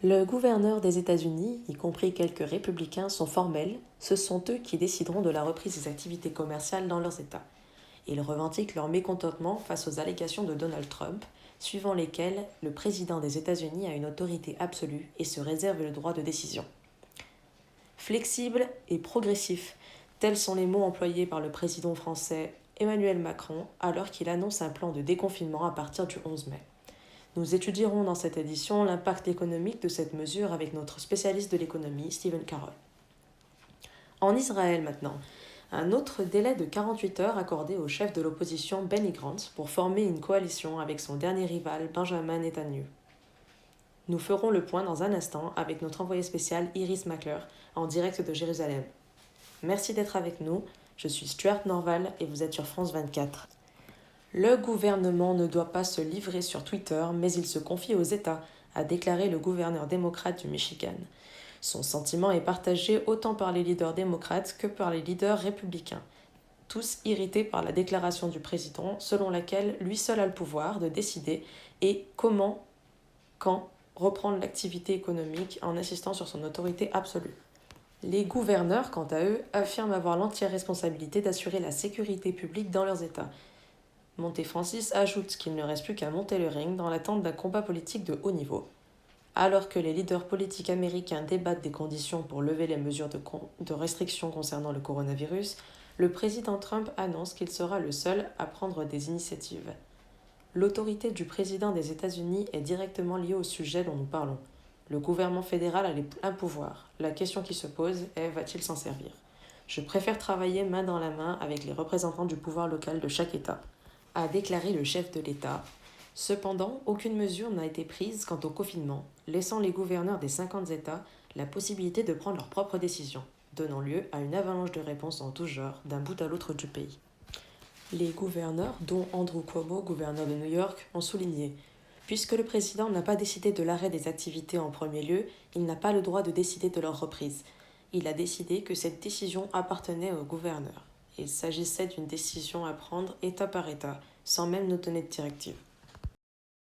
Le gouverneur des États-Unis, y compris quelques républicains, sont formels, ce sont eux qui décideront de la reprise des activités commerciales dans leurs États. Ils revendiquent leur mécontentement face aux allégations de Donald Trump, suivant lesquelles le président des États-Unis a une autorité absolue et se réserve le droit de décision. Flexible et progressif, tels sont les mots employés par le président français Emmanuel Macron alors qu'il annonce un plan de déconfinement à partir du 11 mai. Nous étudierons dans cette édition l'impact économique de cette mesure avec notre spécialiste de l'économie, Stephen Carroll. En Israël maintenant, un autre délai de 48 heures accordé au chef de l'opposition Benny Gantz pour former une coalition avec son dernier rival Benjamin Netanyahu. Nous ferons le point dans un instant avec notre envoyé spécial Iris Makler en direct de Jérusalem. Merci d'être avec nous, je suis Stuart Norval et vous êtes sur France 24. Le gouvernement ne doit pas se livrer sur Twitter, mais il se confie aux États, a déclaré le gouverneur démocrate du Michigan. Son sentiment est partagé autant par les leaders démocrates que par les leaders républicains, tous irrités par la déclaration du président selon laquelle lui seul a le pouvoir de décider et comment, quand reprendre l'activité économique en insistant sur son autorité absolue. Les gouverneurs, quant à eux, affirment avoir l'entière responsabilité d'assurer la sécurité publique dans leurs États. Monté-Francis ajoute qu'il ne reste plus qu'à monter le ring dans l'attente d'un combat politique de haut niveau. Alors que les leaders politiques américains débattent des conditions pour lever les mesures de restriction concernant le coronavirus, le président Trump annonce qu'il sera le seul à prendre des initiatives. L'autorité du président des États-Unis est directement liée au sujet dont nous parlons. Le gouvernement fédéral a un pouvoir. La question qui se pose est, va-t-il s'en servir ? Je préfère travailler main dans la main avec les représentants du pouvoir local de chaque État, a déclaré le chef de l'État. Cependant, aucune mesure n'a été prise quant au confinement, laissant les gouverneurs des 50 États la possibilité de prendre leurs propres décisions, donnant lieu à une avalanche de réponses en tout genre d'un bout à l'autre du pays. Les gouverneurs, dont Andrew Cuomo, gouverneur de New York, ont souligné « Puisque le président n'a pas décidé de l'arrêt des activités en premier lieu, il n'a pas le droit de décider de leur reprise. Il a décidé que cette décision appartenait aux gouverneurs. Il s'agissait d'une décision à prendre État par État, sans même nous donner de directive. »